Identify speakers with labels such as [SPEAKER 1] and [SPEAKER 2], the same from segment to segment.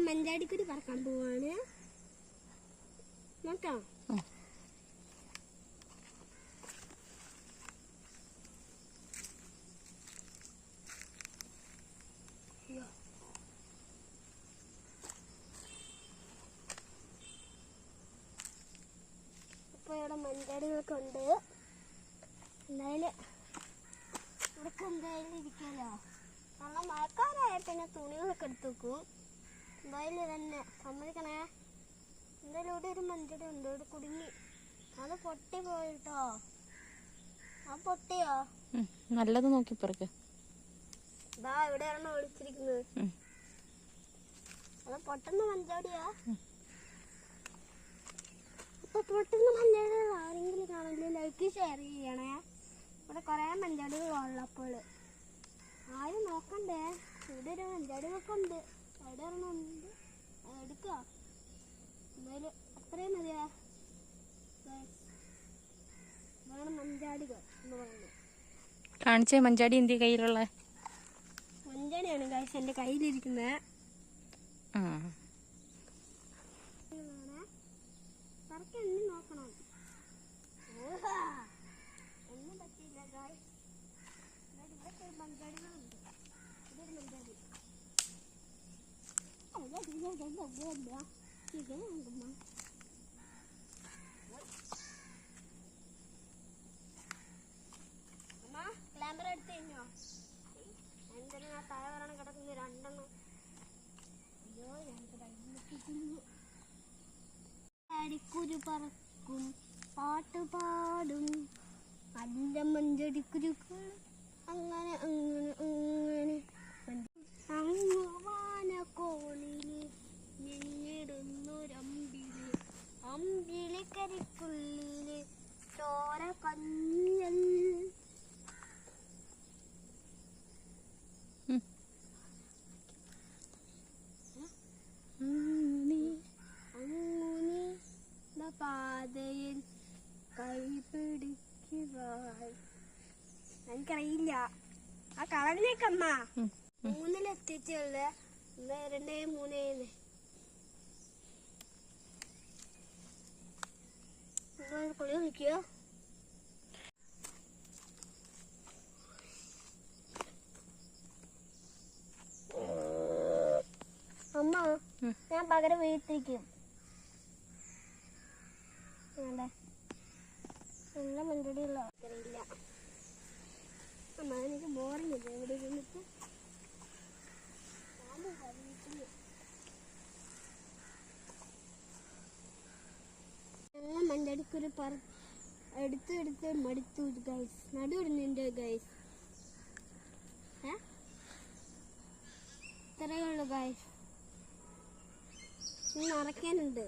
[SPEAKER 1] മഞ്ചാടിക്കുരി പറക്കാൻ പോവാണ്. നോക്കാം. ഇപ്പൊ ഇവിടെ മഞ്ചാടികളൊക്കെ ഉണ്ട്. എന്തായാലും ഇവിടൊക്കെ എന്തായാലും ഇരിക്കാലോ. നല്ല മഴക്കാരായ പിന്നെ തുണികളൊക്കെ എടുത്ത് വെക്കും. എന്തായാലും തന്നെ സമ്മതിക്കണേ. എന്തായാലും ഇവിടെ ഒരു മഞ്ചടി ഉണ്ട്, ഇവിടെ കുടുങ്ങി. അത് പൊട്ടി പോയിട്ടോ. ആ പൊട്ടിയോ?
[SPEAKER 2] നല്ലത് നോക്കി പറക്ക്.
[SPEAKER 1] ഇതാ ഇവിടെയാണോ ഒളിച്ചിരിക്കുന്നത്? അത് പൊട്ടുന്ന മഞ്ചാടിയാ. അപ്പൊ പൊട്ടുന്ന മഞ്ചാടികൾ ആരെങ്കിലും കാണുന്നില്ല, ലൈക്ക് ഷെയർ ചെയ്യണേ. ഇവിടെ കുറെ മഞ്ചാടികൾ ഉള്ളപ്പോൾ ആരും നോക്കണ്ടേ. ഇവിടെ ഒരു മഞ്ചാടികളൊക്കെ ഉണ്ട്. അവിടെ ഒരെണ്ണമുണ്ട്, എടുക്കുക. എന്തായാലും അത്രയും മതിയാ. ഇതാണ് മഞ്ചാടികൾ എന്ന് പറയുന്നത്.
[SPEAKER 2] കാണിച്ചേ മഞ്ചാടി എന്തി കയ്യിലുള്ള?
[SPEAKER 1] മഞ്ചാടിയാണ് ഗൈസ് എൻ്റെ കയ്യിലിരിക്കുന്നത്. എണ്ണി നോക്കണം. ഒന്നും പറ്റിയില്ല ഗൈസ്. ഇവിടെ മഞ്ചാടികളുണ്ട്. ഇതൊരു മഞ്ചാടി. ക്യാമറ എടുത്ത് കഴിഞ്ഞോ? എന്തിനാ തല വരണം കിടക്കുന്ന രണ്ടെണ്ണം? അയ്യോ ഞങ്ങൾക്ക് മഞ്ചാടിക്കുരു പറക്കും, പാട്ട് പാടും, നല്ല മഞ്ചടിക്കുരുക്കൾ. അങ്ങനെ അങ്ങനെ അങ്ങനെ അങ്ങവാനക്കോണില് ഞെങ്ങിടുന്നൊരമ്പിളി, അമ്പിളിക്കരിക്കുള്ളില് ചോര കഞ്ഞൽ. പാതയിൽ കൈപിടിക്കുക. എനിക്കറിയില്ല ആ കളറിനേക്കമ്മ 3-ലെത്തിച്ചുള്ള 1, 2, 3 കൊള്ളി നിൽക്കുക. അമ്മ ഞാൻ പകരം വീട്ടിരിക്കും. നല്ല മഞ്ചടിയുള്ള അറിയില്ല അമ്മ. എനിക്ക് ബോറിങ്ങില്ല ഇവിടെ ഇരുന്നിട്ട്. ഞങ്ങൾ മഞ്ചടിക്കൊരു എടുത്ത് മടുത്തു ഗൈസ്. നടുവിടുന്നുണ്ട് ഗൈസ്. ഇത്രയേ ഉള്ളു ഗൈസ്. നിറയ്ക്കാനുണ്ട്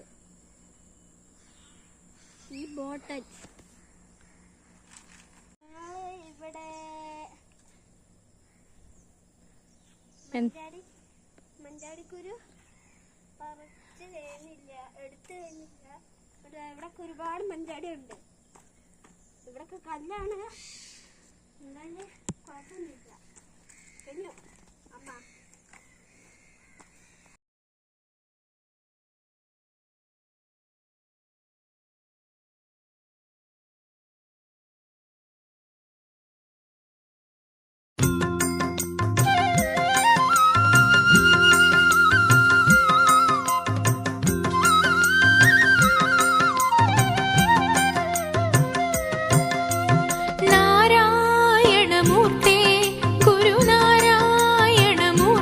[SPEAKER 1] ഈ ബോട്ടൽ. ഇവിടെ മഞ്ചാടിക്കുരു പറിച്ച് കഴിഞ്ഞില്ല, എടുത്തു കഴിഞ്ഞില്ല. ഇവിടൊക്കെ ഒരുപാട് മഞ്ചാടി ഉണ്ട്. ഇവിടൊക്കെ കല്ലാണ്. എന്തായാലും കുഴപ്പമൊന്നുമില്ല. കഴിഞ്ഞു അമ്മ.
[SPEAKER 3] നാരായണമൂർത്തേ ഗുരുനാരായണമൂർത്തേ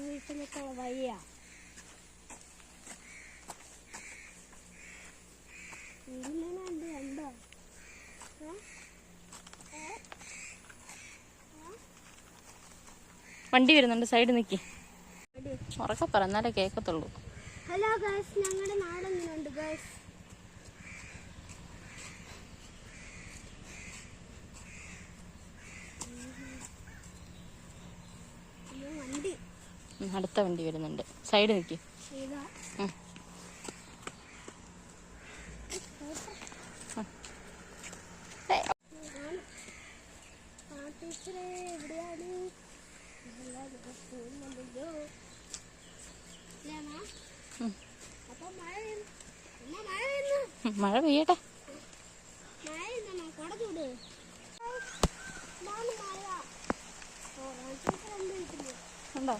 [SPEAKER 1] വീട്ടിലേക്കുള്ള വഴിയാ. ഉണ്ടോ
[SPEAKER 2] വണ്ടി വരുന്നുണ്ട്, സൈഡ് നിൽക്കി. ഉറക്കെ പറ, എന്നാലേ കേൾക്കത്തുള്ളൂ.
[SPEAKER 1] ഹലോ ഗൈസ്, ഞങ്ങളുടെ നാടെങ്ങനെയുണ്ട് ഗൈസ്? വണ്ടി
[SPEAKER 2] അടുത്ത വണ്ടി വരുന്നുണ്ട്, സൈഡ് നിൽക്കി. മഴ പെയ്യട്ടെ. ഉണ്ടോ?